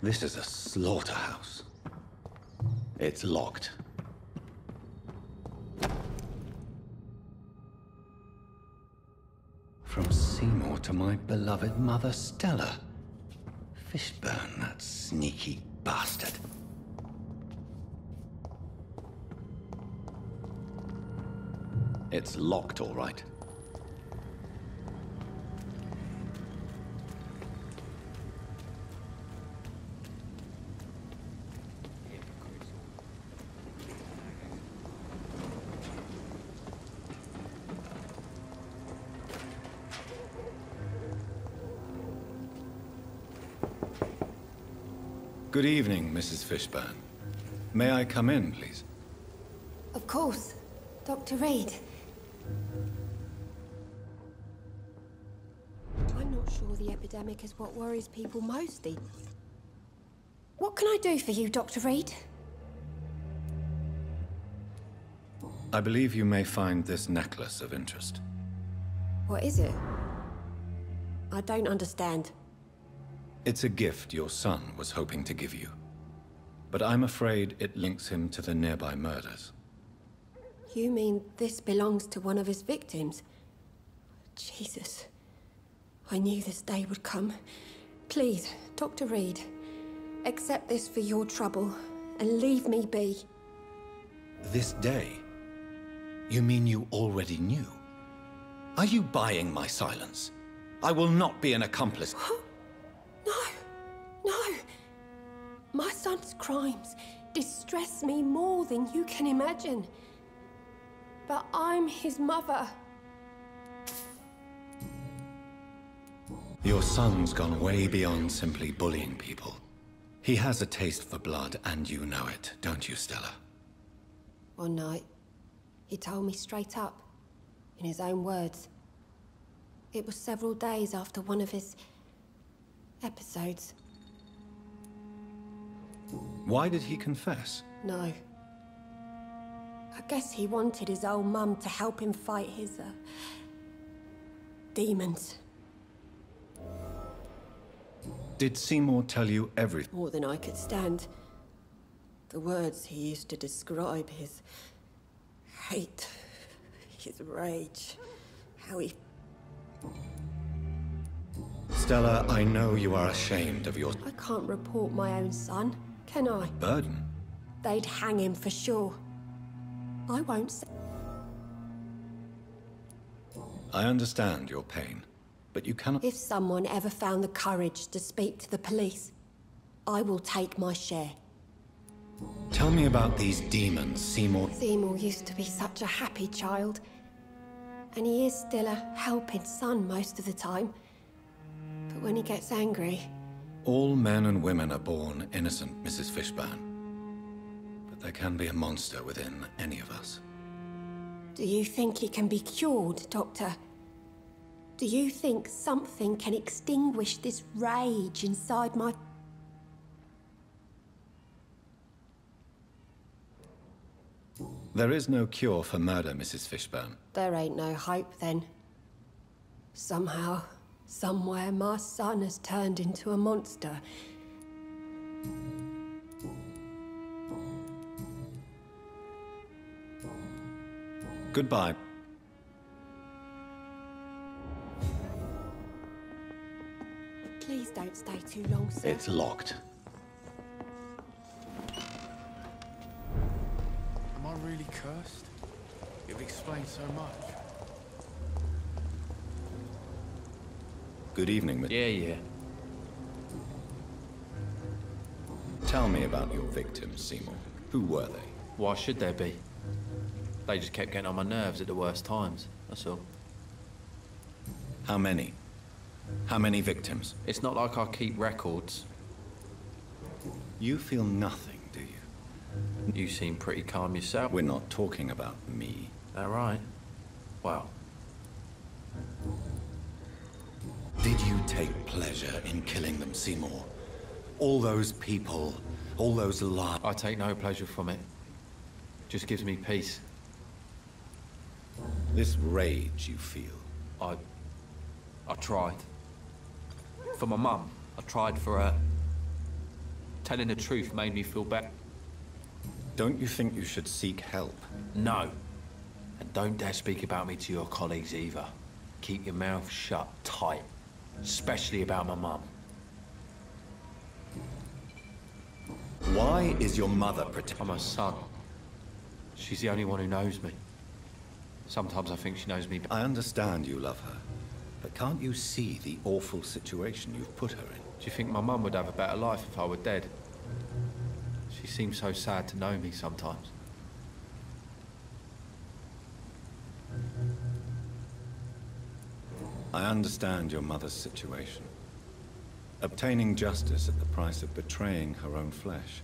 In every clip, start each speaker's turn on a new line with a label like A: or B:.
A: This is a slaughterhouse. It's locked. From Seymour to my beloved mother, Stella. Fishburne, that sneaky bastard. It's locked, all right. Good evening, Mrs. Fishburne. May I come in, please?
B: Of course. Dr. Reed. I'm not sure the epidemic is what worries people most. What can I do for you, Dr. Reed?
A: I believe you may find this necklace of interest.
B: What is it? I don't understand.
A: It's a gift your son was hoping to give you. But I'm afraid it links him to the nearby murders.
B: You mean this belongs to one of his victims? Jesus. I knew this day would come. Please, Dr. Reed, accept this for your trouble and leave me be.
A: This day? You mean you already knew? Are you buying my silence? I will not be an accomplice.
B: No. My son's crimes distress me more than you can imagine. But I'm his mother.
A: Your son's gone way beyond simply bullying people. He has a taste for blood, and you know it, don't you, Stella?
B: One night, he told me straight up, in his own words. It was several days after one of his episodes.
A: Why did he confess?
B: No. I guess he wanted his old mum to help him fight his, demons.
A: Did Seymour tell you everything?
B: More than I could stand. The words he used to describe his hate, his rage, how he...
A: Stella, I know you are ashamed of your...
B: I can't report my own son, can I?
A: burden.
B: They'd hang him for sure. I won't say...
A: I understand your pain, but you cannot...
B: If someone ever found the courage to speak to the police, I will take my share.
A: Tell me about these demons, Seymour.
B: Seymour used to be such a happy child. And he is still a helping son most of the time. But when he gets angry...
A: All men and women are born innocent, Mrs. Fishburne. But there can be a monster within any of us.
B: Do you think he can be cured, Doctor? Do you think something can extinguish this rage inside my...
A: There is no cure for murder, Mrs. Fishburne.
B: There ain't no hope, then. Somehow, somewhere, my son has turned into a monster.
A: Goodbye.
B: Please don't stay too long, sir.
A: It's locked.
C: Am I really cursed? You've explained so much.
A: Good evening, Miss...
D: Yeah.
A: Tell me about your victims, Seymour. Who were they?
D: Why should there be? They just kept getting on my nerves at the worst times, that's all.
A: How many? How many victims?
D: It's not like I keep records.
A: You feel nothing, do you?
D: You seem pretty calm yourself.
A: We're not talking about me.
D: That right? Well.
A: Did you take pleasure in killing them, Seymour? All those people, all those lives.
D: I take no pleasure from it. Just gives me peace.
A: This rage you feel.
D: I tried. For my mum. I tried for her. Telling the truth made me feel better.
A: Don't you think you should seek help?
D: No. And don't dare speak about me to your colleagues either. Keep your mouth shut tight. Especially about my mum.
A: Why is your mother
D: I'm her son. She's the only one who knows me. Sometimes I think she knows me.
A: I understand you love her, but can't you see the awful situation you've put her in?
D: Do you think my mum would have a better life if I were dead? She seems so sad to know me sometimes.
A: I understand your mother's situation. Obtaining justice at the price of betraying her own flesh.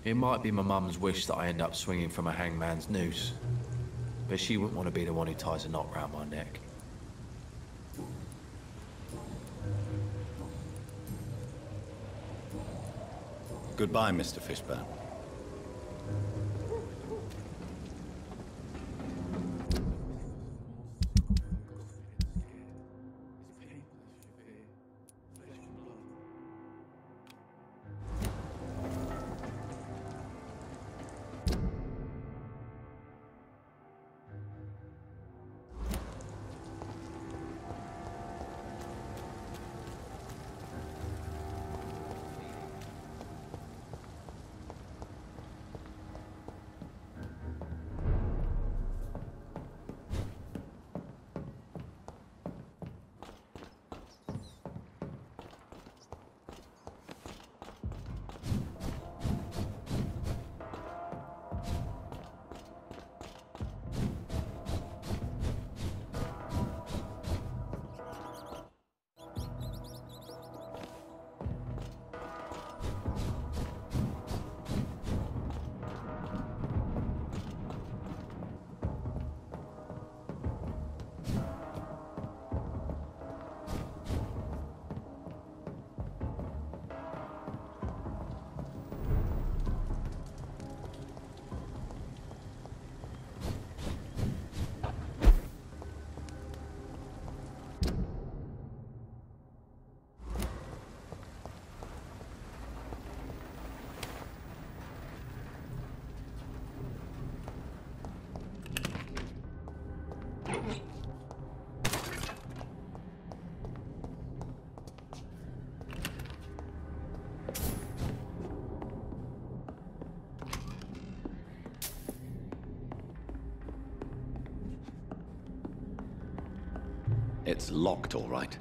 D: It might be my mum's wish that I end up swinging from a hangman's noose. But she wouldn't want to be the one who ties a knot round my neck.
A: Goodbye, Mr. Fishburne. It's locked, all right.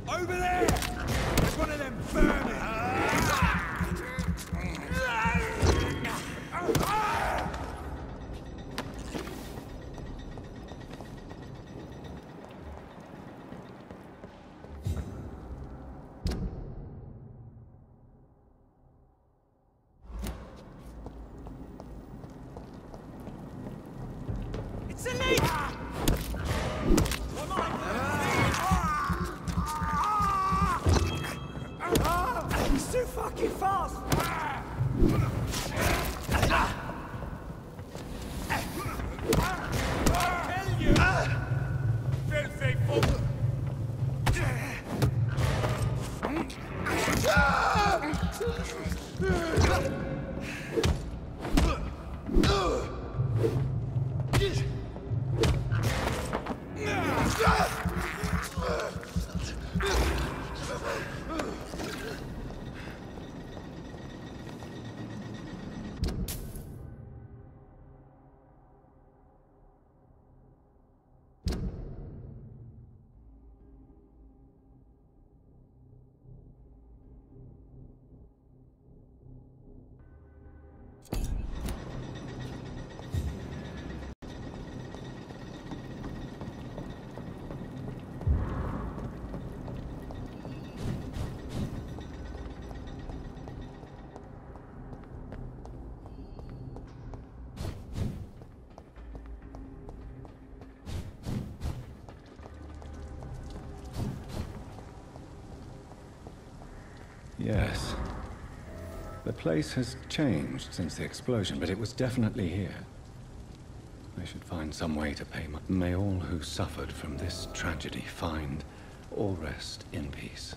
E: Over there! There's one of them vermin! It's a leak! He's too fucking
A: Yes. The place has changed since the explosion, but it was definitely here. I should find some way to pay my... May all who suffered from this tragedy find or rest in peace.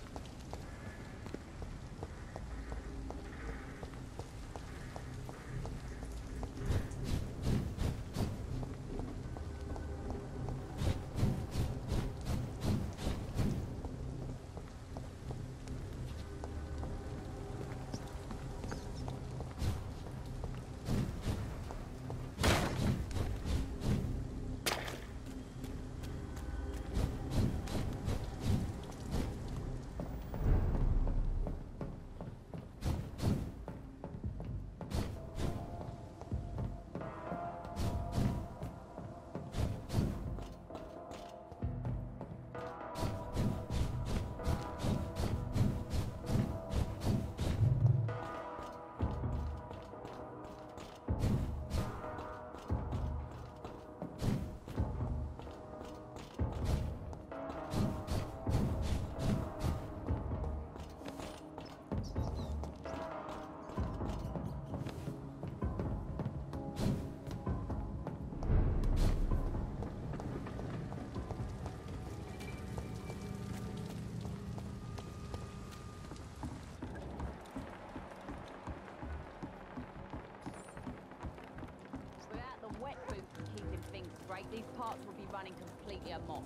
F: These parts will be running completely amok.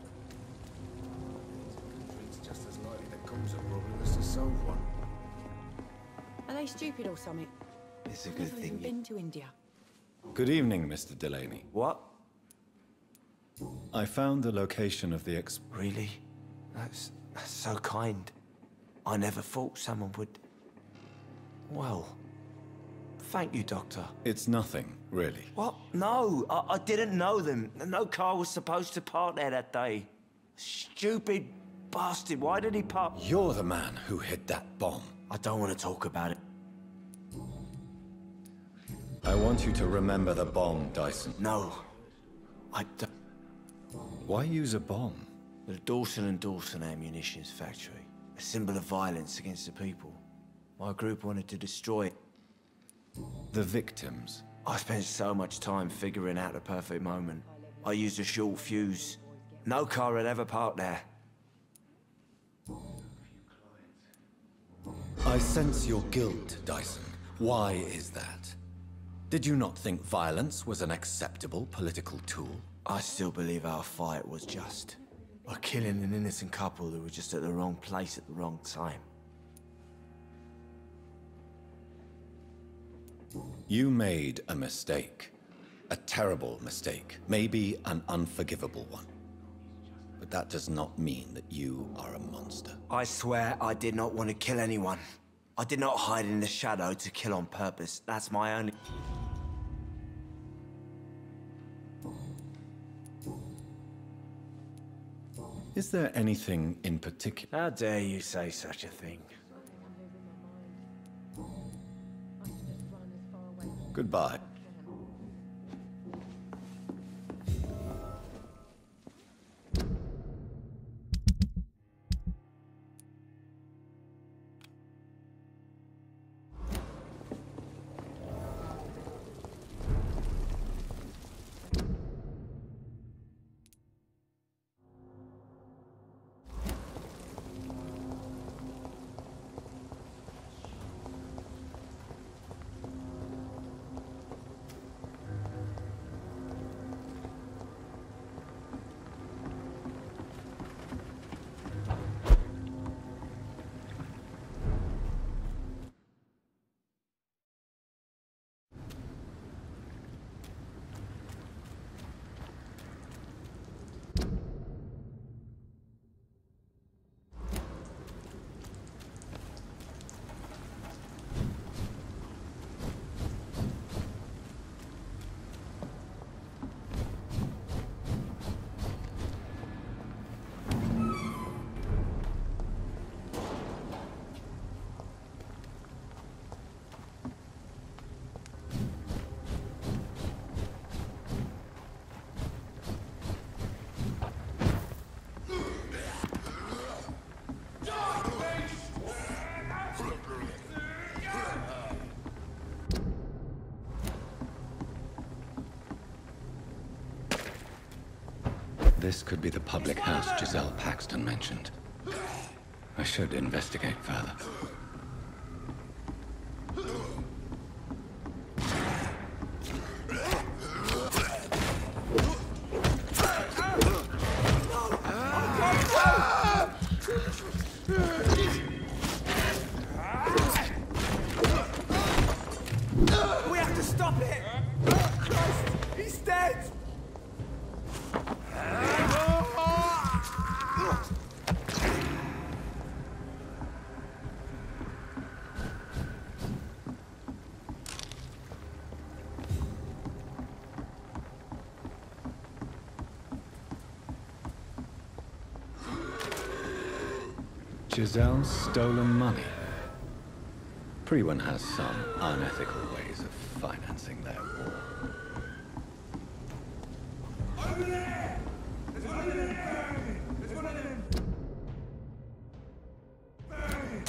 C: It's just as likely to cause a problem as to solve one.
F: Are they stupid or something?
G: It's a good thing
F: You've been to India.
A: Good evening, Mr. Delaney.
G: What?
A: I found the location of the
G: Really? That's so kind. I never thought someone would... Well... Thank you, Doctor.
A: It's nothing, really.
G: What? No, I didn't know them. No car was supposed to park there that day. Stupid bastard, why did he park?
A: You're the man who hid that bomb.
G: I don't want to talk about it.
A: I want you to remember the bomb, Dyson.
G: No, I don't.
A: Why use a bomb?
G: The Dawson & Dawson ammunitions factory. A symbol of violence against the people. My group wanted to destroy it.
A: The victims.
G: I spent so much time figuring out the perfect moment. I used a short fuse. No car had ever parked there.
A: I sense your guilt, Dyson. Why is that? Did you not think violence was an acceptable political tool?
G: I still believe our fight was just. By killing an innocent couple who were just at the wrong place at the wrong time.
A: You made a mistake. A terrible mistake. Maybe an unforgivable one. But that does not mean that you are a monster.
G: I swear I did not want to kill anyone. I did not hide in the shadow to kill on purpose. That's my only...
A: Is there anything in particular?
G: How dare you say such a thing?
A: Goodbye. This could be the public house Giselle Paxton mentioned. I should investigate further.
E: We have to stop it! Christ, he's dead!
A: Giselle's stolen money. Prewen has some unethical ways of financing their war.
E: Over there! There's one of them burning! There's one of them burning!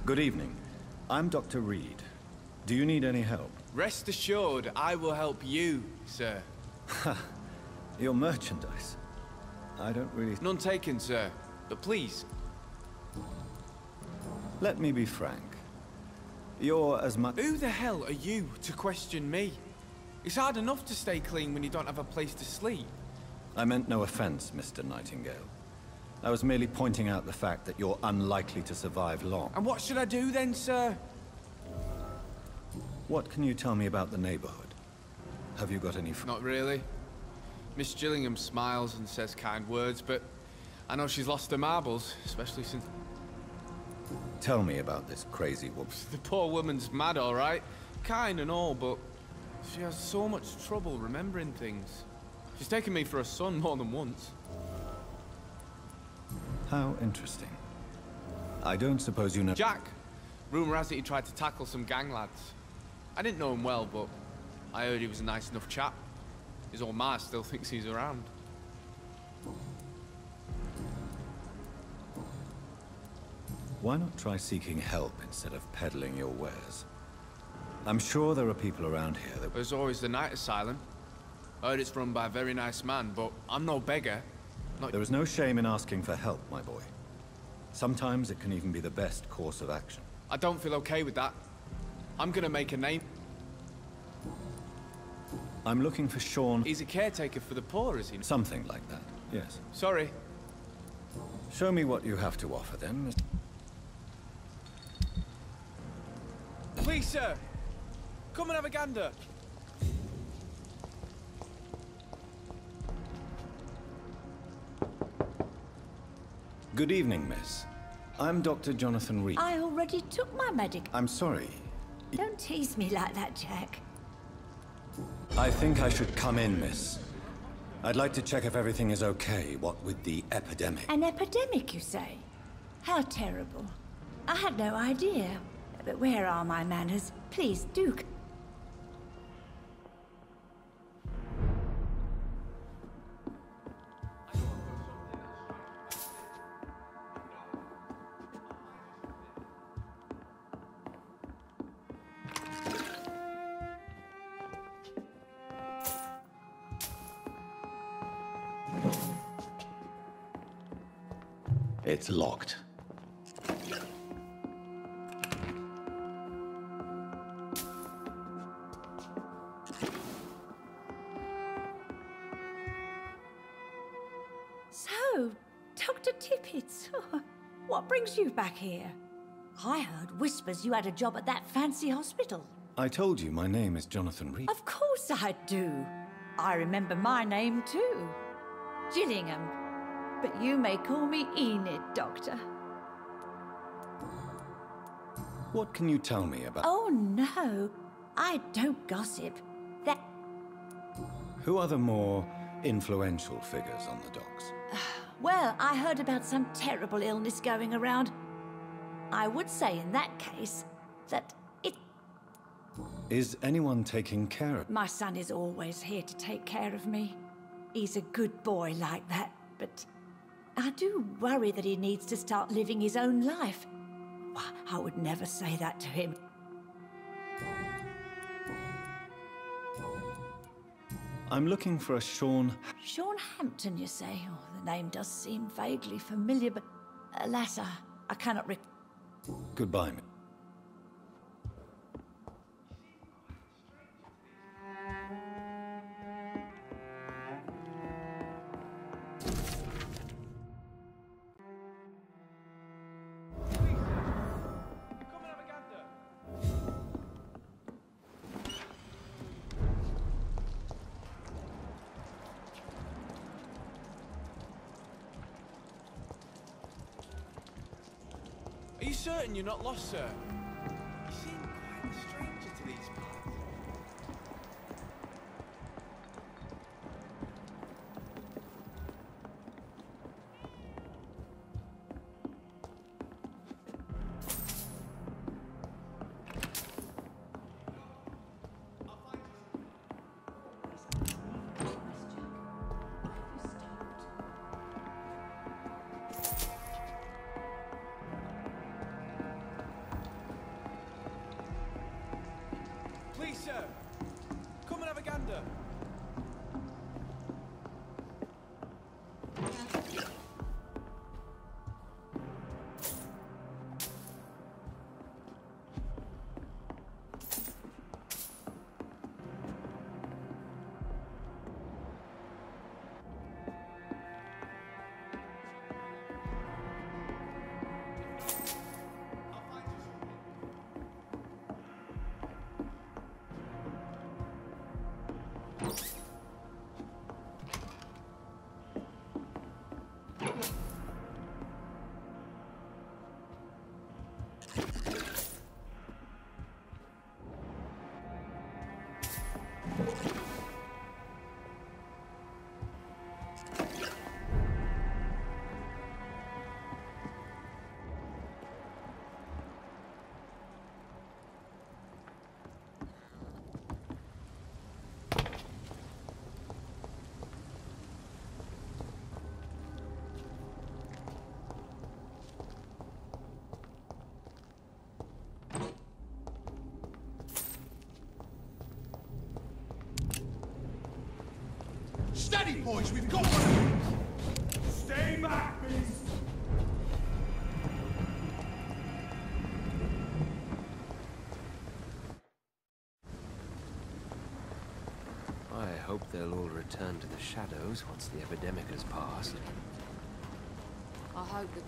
A: Good evening. I'm Dr. Reed. Do you need any help?
C: Rest assured, I will help you, sir.
A: Your merchandise. I don't really...
C: None taken, sir. But please.
A: Let me be frank. You're as much...
C: Who the hell are you to question me? It's hard enough to stay clean when you don't have a place to sleep.
A: I meant no offense, Mr. Nightingale. I was merely pointing out the fact that you're unlikely to survive long.
C: And what should I do then, sir?
A: What can you tell me about the neighborhood? Have you got any...
C: Not really. Miss Gillingham smiles and says kind words, but I know she's lost her marbles, especially since...
A: Tell me about this crazy woman.
C: The poor woman's mad, all right. Kind and all, but she has so much trouble remembering things. She's taken me for a son more than once.
A: How interesting. I don't suppose you know...
C: Jack! Rumour has it he tried to tackle some gang lads. I didn't know him well, but I heard he was a nice enough chap. His old ma still thinks he's around.
A: Why not try seeking help instead of peddling your wares? I'm sure there are people around here that...
C: There's always the night asylum. I heard it's run by a very nice man, but I'm no beggar.
A: There is no shame in asking for help, my boy. Sometimes it can even be the best course of action.
C: I don't feel okay with that. I'm gonna make a name.
A: I'm looking for Sean...
C: He's a caretaker for the poor, is he?
A: Something like that, yes.
C: Sorry.
A: Show me what you have to offer, then.
C: Please, sir. Come and have a gander.
A: Good evening, miss. I'm Dr. Jonathan Reed.
H: I already took my medic.
A: I'm sorry.
H: Don't tease me like that, Jack.
A: I think I should come in, miss. I'd like to check if everything is okay, what with the epidemic.
H: An epidemic, you say? How terrible. I had no idea. But where are my manners? Please, Duke.
A: It's locked.
H: So, pits. What brings you back here? I heard whispers you had a job at that fancy hospital.
A: I told you my name is Jonathan Reed.
H: Of course I do. I remember my name too. Gillingham. But you may call me Enid, Doctor.
A: What can you tell me about...
H: Oh, no. I don't gossip. That...
A: Who are the more influential figures on the docks?
H: Well, I heard about some terrible illness going around. I would say in that case that it...
A: Is anyone taking care of...
H: My son is always here to take care of me. He's a good boy like that, but I do worry that he needs to start living his own life. I would never say that to him.
A: I'm looking for a Sean...
H: Sean Hampton, you say? Oh, the name does seem vaguely familiar, but alas, I cannot
A: Goodbye.
C: Are you certain you're not lost, sir? You seem quite a stranger to these parts. Please, sir, come and have a gander.
E: Steady, boys, we've got one. Stay back, beast.
I: I hope they'll all return to the shadows once the epidemic has passed.
F: I hope that...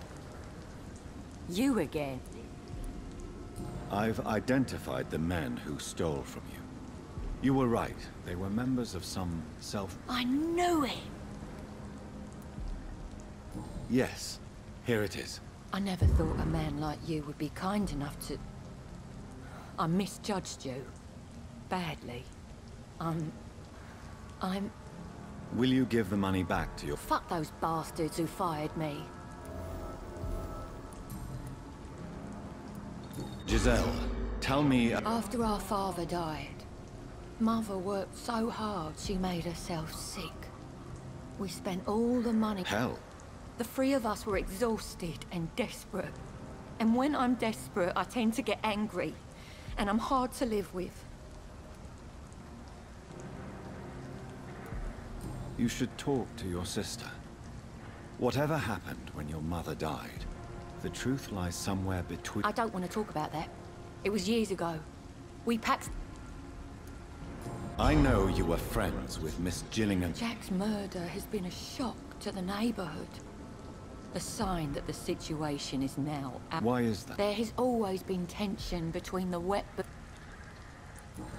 F: You again?
A: I've identified the men who stole from you. You were right. They were members of some
H: I knew it!
A: Yes. Here it is.
F: I never thought a man like you would be kind enough to... I misjudged you. Badly. I'm...
A: Will you give the money back to your...
F: Fuck those bastards who fired me.
A: Giselle, tell me...
F: After our father died, Mother worked so hard she made herself sick. We spent all the money...
A: Hell.
F: The three of us were exhausted and desperate. And when I'm desperate, I tend to get angry. And I'm hard to live with.
A: You should talk to your sister. Whatever happened when your mother died, the truth lies somewhere between...
F: I don't want to talk about that. It was years ago. We packed...
A: I know you were friends with Miss Gillingham.
F: Jack's murder has been a shock to the neighborhood. A sign that the situation is now out.
A: Why is that?
F: There has always been tension between the wet but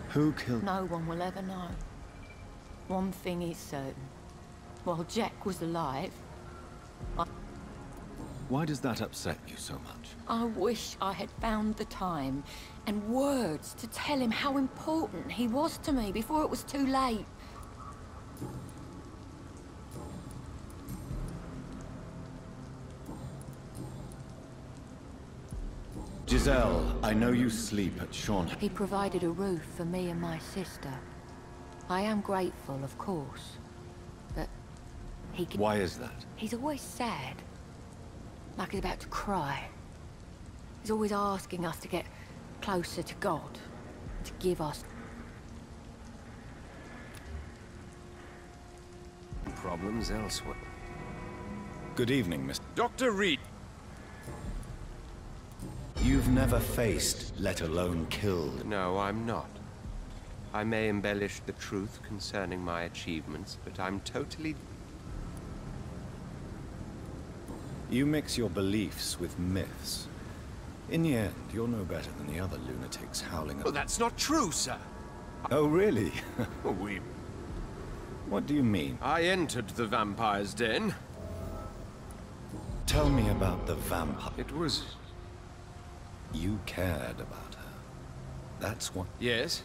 A: Who killed...
F: no one will ever know. One thing is certain. While Jack was alive,
A: Why does that upset you so much?
F: I wish I had found the time and words to tell him how important he was to me before it was too late.
A: Giselle, I know you sleep at Sean.
F: He provided a roof for me and my sister. I am grateful, of course, but he can...
A: Why is that?
F: He's always sad, like he's about to cry. He's always asking us to get closer to God, to give us...
I: Problems elsewhere.
A: Good evening, Mr.
I: Dr. Reed!
A: You've never faced, let alone killed.
I: No, I'm not. I may embellish the truth concerning my achievements, but I'm totally...
A: You mix your beliefs with myths. In the end, you're no better than the other lunatics howling at...
I: Oh, that's not true, sir!
A: Oh, really?
I: We...
A: What do you mean?
I: I entered the vampire's den.
A: Tell me about the vampire.
I: It was...
A: You cared about her. That's what...
I: Yes,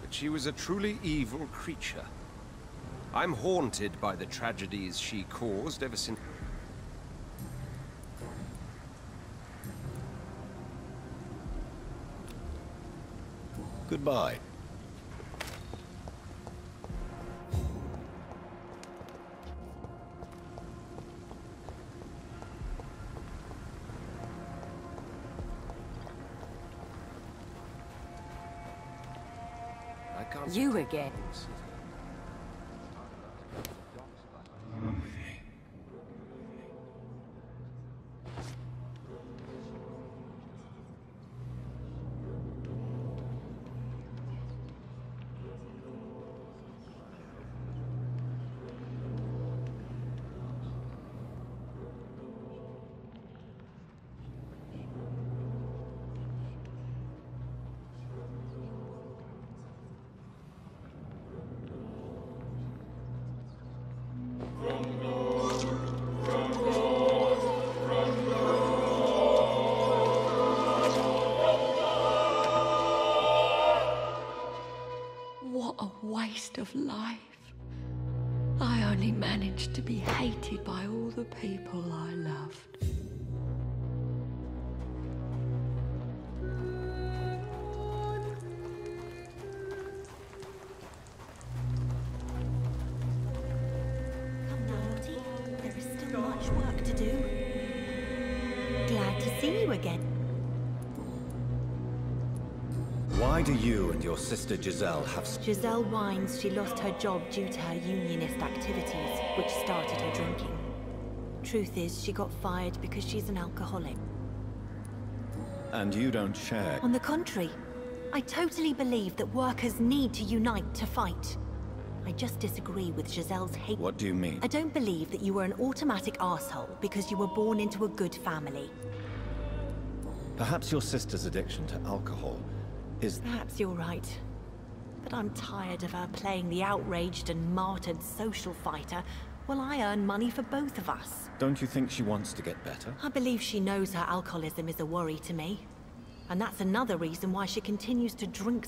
I: but she was a truly evil creature. I'm haunted by the tragedies she caused ever since...
A: Goodbye.
F: You again. What a waste of life. I only managed to be hated by all the people I loved.
H: Come now, Lottie. There is still much work to do. Glad to see you again.
A: Why do you and your sister Giselle have...
H: Giselle whines she lost her job due to her unionist activities, which started her drinking. Truth is, she got fired because she's an alcoholic.
A: And you don't share...
H: On the contrary, I totally believe that workers need to unite to fight. I just disagree with Giselle's hate.
A: What do you mean?
H: I don't believe that you were an automatic arsehole because you were born into a good family.
A: Perhaps your sister's addiction to alcohol is...
H: Perhaps you're right. But I'm tired of her playing the outraged and martyred social fighter while I earn money for both of us.
A: Don't you think she wants to get better?
H: I believe she knows her alcoholism is a worry to me. And that's another reason why she continues to drink.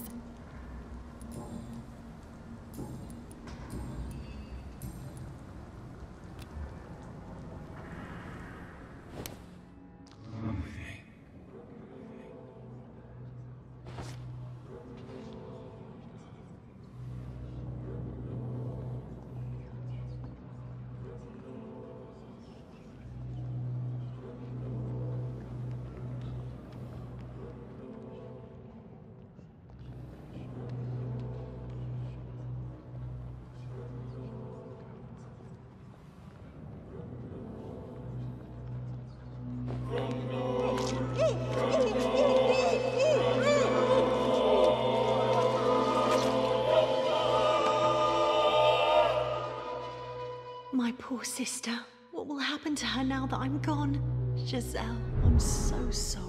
H: My poor sister. What will
J: happen to her now that I'm gone? Giselle, I'm so sorry.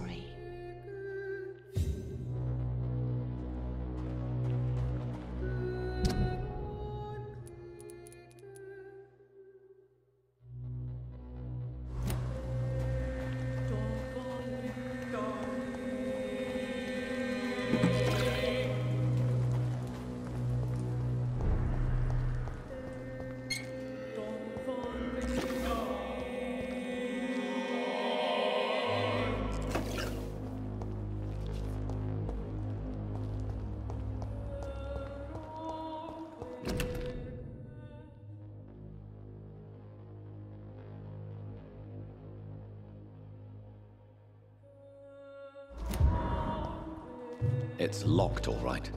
A: It's locked, all right.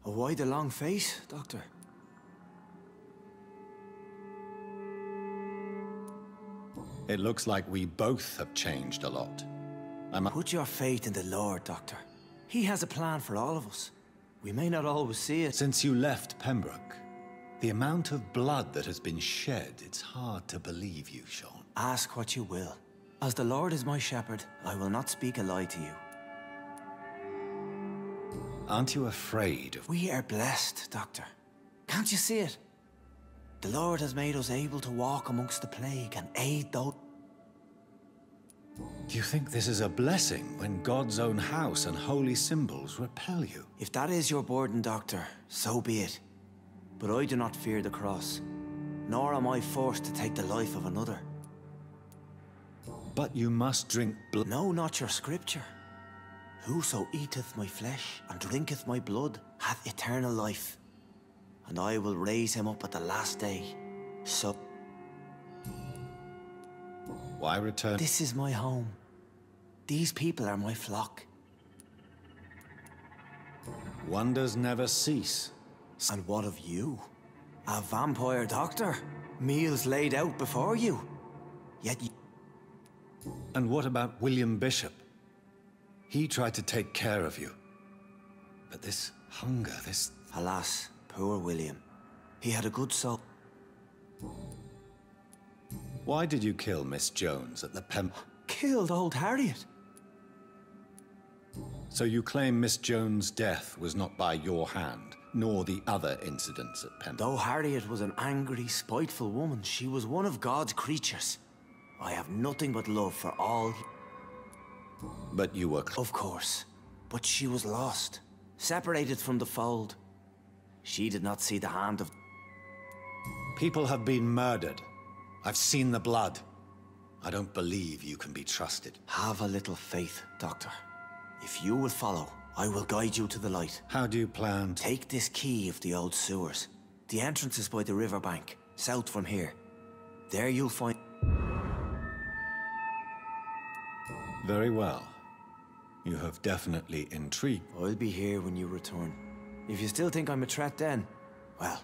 G: Why the long face, Doctor?
A: It looks like we both have changed a lot.
G: Put your faith in the Lord, Doctor. He has a plan for all of us. We may not always see it.
A: Since you left Pembroke, the amount of blood that has been shed, it's hard to believe you, Sean.
G: Ask what you will. As the Lord is my shepherd, I will not speak a lie to you.
A: Aren't you afraid of...
G: We are blessed, Doctor. Can't you see it? The Lord has made us able to walk amongst the plague and aid those...
A: Do you think this is a blessing when God's own house and holy symbols repel you?
G: If that is your burden, Doctor, so be it. But I do not fear the cross, nor am I forced to take the life of another.
A: But you must drink blood.
G: No, not your scripture. Whoso eateth my flesh and drinketh my blood hath eternal life, and I will raise him up at the last day. So...
A: Why return?
G: This is my home. These people are my flock.
A: Wonders never cease.
G: And what of you? A vampire doctor? Meals laid out before you. Yet you...
A: And what about William Bishop? He tried to take care of you. But this hunger, this...
G: Alas, poor William. He had a good soul.
A: Why did you kill Miss Jones at the
G: Killed old Harriet?
A: So you claim Miss Jones' death was not by your hand, nor the other incidents at Pembroke?
G: Though Harriet was an angry, spiteful woman, she was one of God's creatures. I have nothing but love for all...
A: But you were...
G: Of course. But she was lost. Separated from the fold. She did not see the hand of...
A: People have been murdered. I've seen the blood. I don't believe you can be trusted.
G: Have a little faith, Doctor. If you will follow, I will guide you to the light.
A: How do you plan to...
G: Take this key of the old sewers. The entrance is by the riverbank, south from here. There you'll find...
A: Very well. You have definitely intrigued.
G: I'll be here when you return. If you still think I'm a threat then, well...